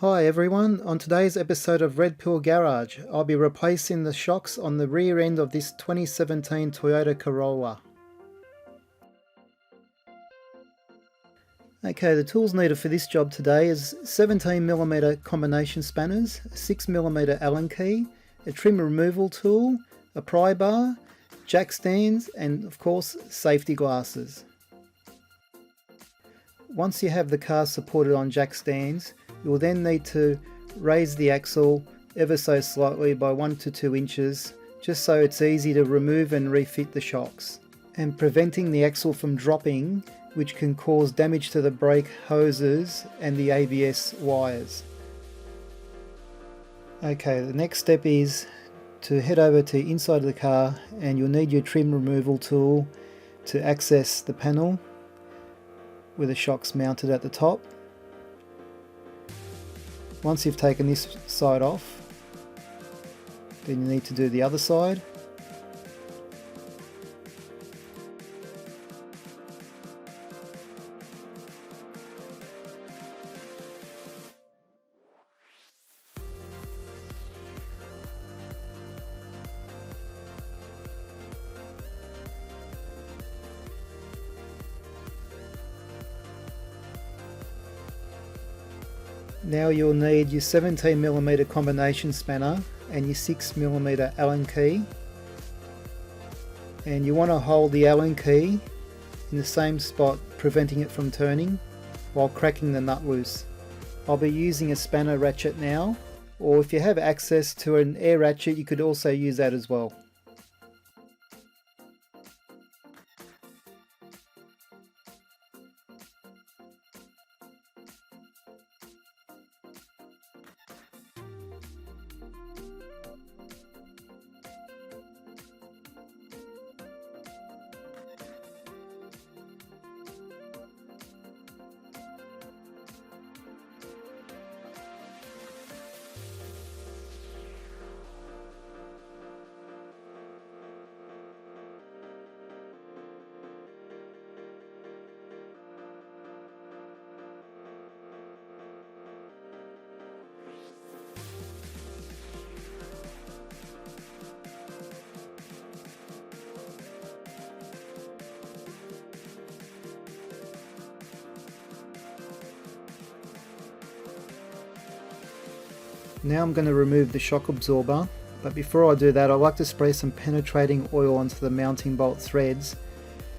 Hi everyone, on today's episode of Red Pill Garage, I'll be replacing the shocks on the rear end of this 2017 Toyota Corolla. Okay, the tools needed for this job today is 17mm combination spanners, a 6mm Allen key, a trim removal tool, a pry bar, jack stands and of course safety glasses. Once you have the car supported on jack stands, you will then need to raise the axle ever so slightly by 1 to 2 inches, just so it's easy to remove and refit the shocks, and preventing the axle from dropping, which can cause damage to the brake hoses and the ABS wires. Okay, the next step is to head over to inside of the car, and you'll need your trim removal tool to access the panel with the shocks mounted at the top. Once you've taken this side off, then you need to do the other side. Now you'll need your 17mm combination spanner and your 6mm Allen key, and you want to hold the Allen key in the same spot, preventing it from turning while cracking the nut loose. I'll be using a spanner ratchet now, or if you have access to an air ratchet you could also use that as well. Now I'm going to remove the shock absorber, but before I do that I like to spray some penetrating oil onto the mounting bolt threads,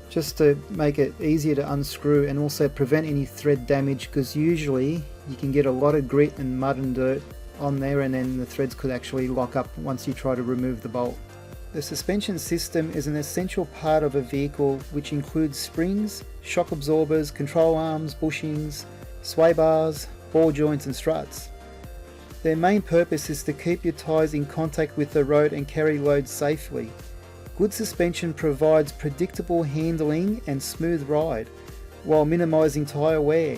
just to make it easier to unscrew and also prevent any thread damage, because usually you can get a lot of grit and mud and dirt on there and then the threads could actually lock up once you try to remove the bolt. The suspension system is an essential part of a vehicle, which includes springs, shock absorbers, control arms, bushings, sway bars, ball joints and struts. Their main purpose is to keep your tyres in contact with the road and carry loads safely. Good suspension provides predictable handling and smooth ride, while minimising tyre wear.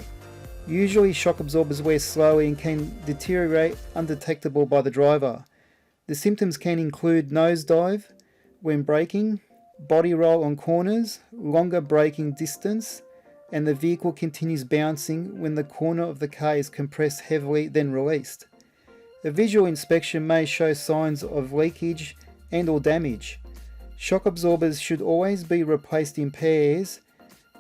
Usually shock absorbers wear slowly and can deteriorate undetectable by the driver. The symptoms can include nosedive when braking, body roll on corners, longer braking distance, and the vehicle continues bouncing when the corner of the car is compressed heavily then released. A visual inspection may show signs of leakage and or damage. Shock absorbers should always be replaced in pairs,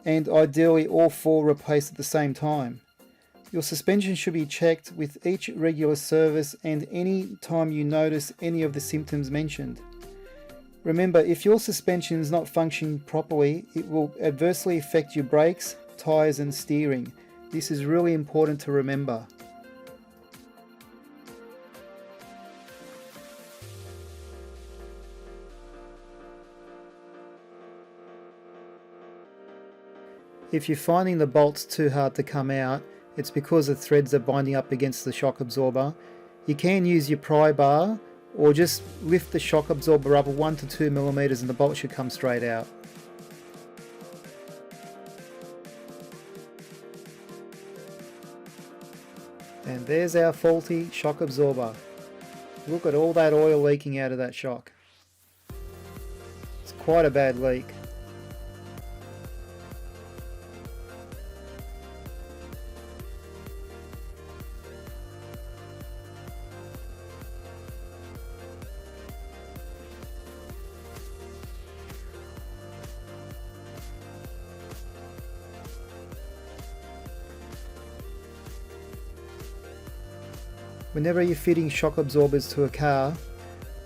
and ideally all 4 replaced at the same time. Your suspension should be checked with each regular service and any time you notice any of the symptoms mentioned. Remember, if your suspension is not functioning properly, it will adversely affect your brakes, tyres and steering. This is really important to remember. If you're finding the bolts too hard to come out, it's because the threads are binding up against the shock absorber. You can use your pry bar or just lift the shock absorber up 1 to 2 millimeters and the bolt should come straight out. And there's our faulty shock absorber. Look at all that oil leaking out of that shock. It's quite a bad leak. Whenever you're fitting shock absorbers to a car,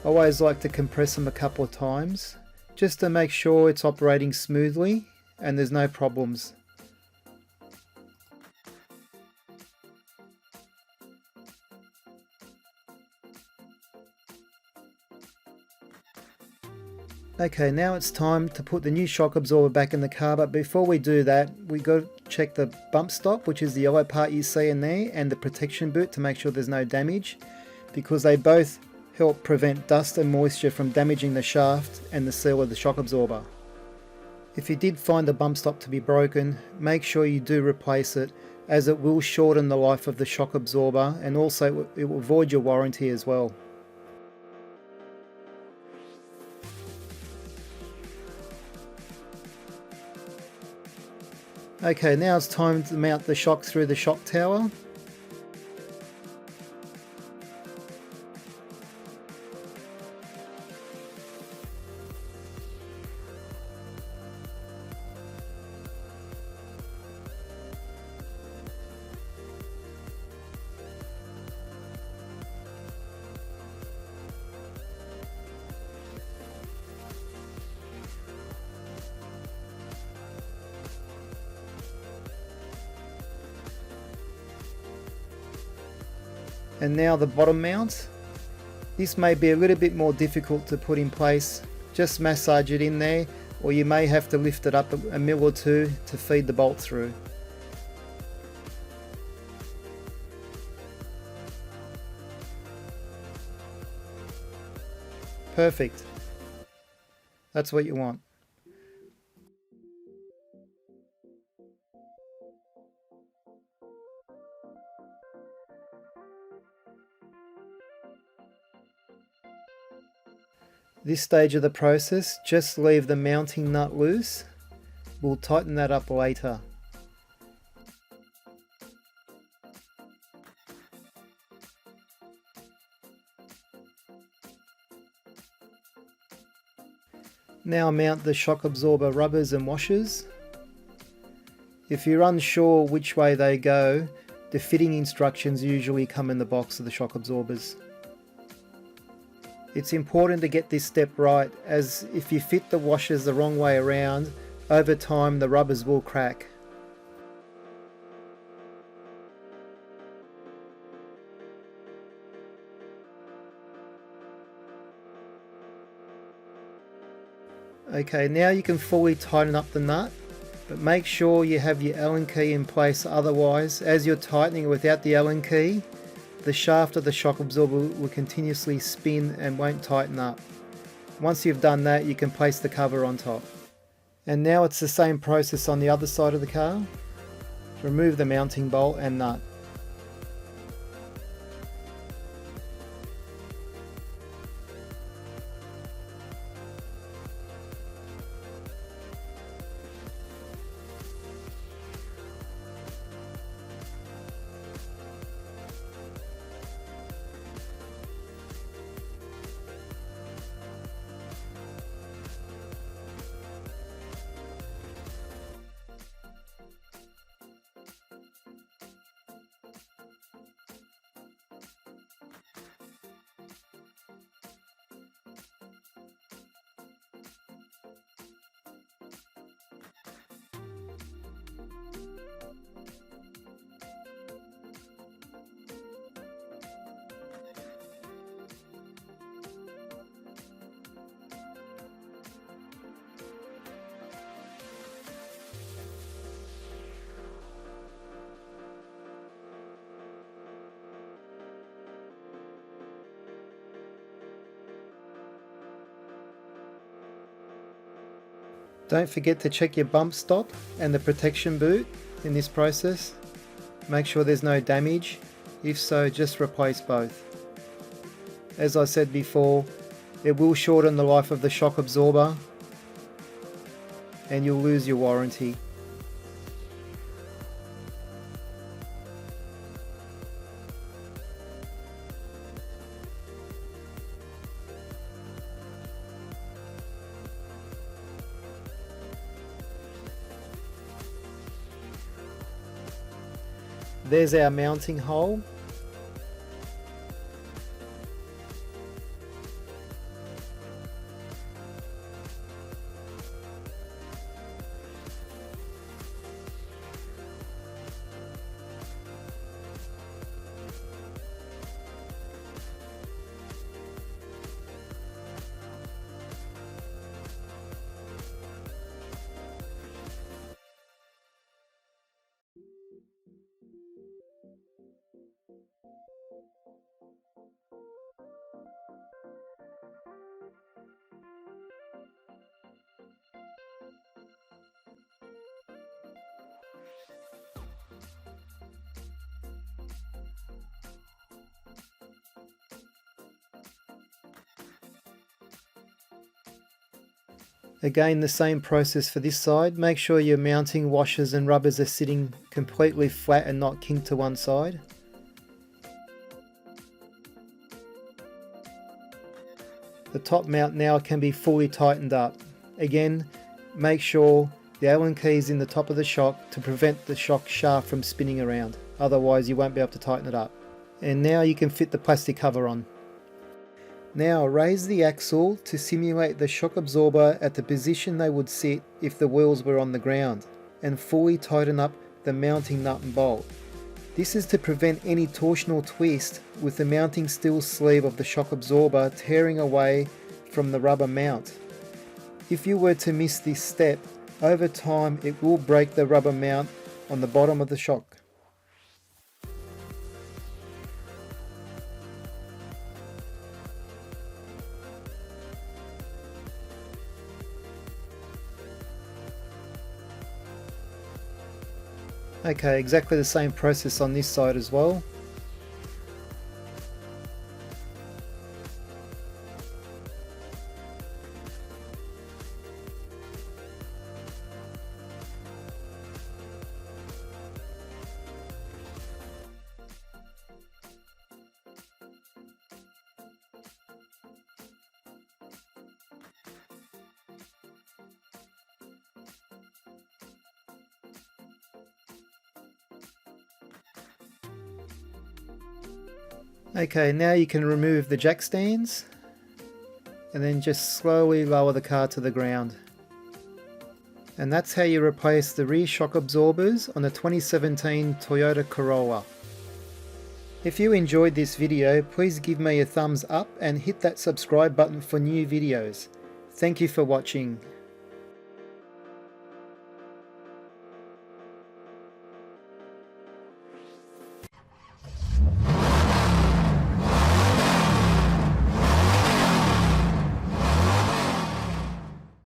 I always like to compress them a couple of times just to make sure it's operating smoothly and there's no problems. Okay, now it's time to put the new shock absorber back in the car, but before we do that, we got to check the bump stop, which is the yellow part you see in there, and the protection boot to make sure there's no damage, because they both help prevent dust and moisture from damaging the shaft and the seal of the shock absorber. If you did find the bump stop to be broken, make sure you do replace it, as it will shorten the life of the shock absorber, and also it will void your warranty as well. Okay, now it's time to mount the shock through the shock tower. And now the bottom mount. This may be a little bit more difficult to put in place. Just massage it in there, or you may have to lift it up a mil or two to feed the bolt through. Perfect. That's what you want. This stage of the process, just leave the mounting nut loose. We'll tighten that up later. Now mount the shock absorber rubbers and washers. If you're unsure which way they go, the fitting instructions usually come in the box of the shock absorbers. It's important to get this step right, as if you fit the washers the wrong way around, over time the rubbers will crack. Okay, now you can fully tighten up the nut, but make sure you have your Allen key in place, otherwise as you're tightening without the Allen key, the shaft of the shock absorber will continuously spin and won't tighten up. Once you've done that, you can place the cover on top. And now it's the same process on the other side of the car. Remove the mounting bolt and nut. Don't forget to check your bump stop and the protection boot in this process. Make sure there's no damage. If so, just replace both. As I said before, it will shorten the life of the shock absorber and you'll lose your warranty. There's our mounting hole. Again, the same process for this side. Make sure your mounting washers and rubbers are sitting completely flat and not kinked to one side. The top mount now can be fully tightened up. Again, make sure the Allen key is in the top of the shock to prevent the shock shaft from spinning around. Otherwise you won't be able to tighten it up. And now you can fit the plastic cover on. Now raise the axle to simulate the shock absorber at the position they would sit if the wheels were on the ground, and fully tighten up the mounting nut and bolt. This is to prevent any torsional twist with the mounting steel sleeve of the shock absorber tearing away from the rubber mount. If you were to miss this step, over time it will break the rubber mount on the bottom of the shock. Okay, exactly the same process on this side as well. Okay, now you can remove the jack stands and then just slowly lower the car to the ground. And that's how you replace the rear shock absorbers on the 2017 Toyota Corolla. If you enjoyed this video, please give me a thumbs up and hit that subscribe button for new videos. Thank you for watching.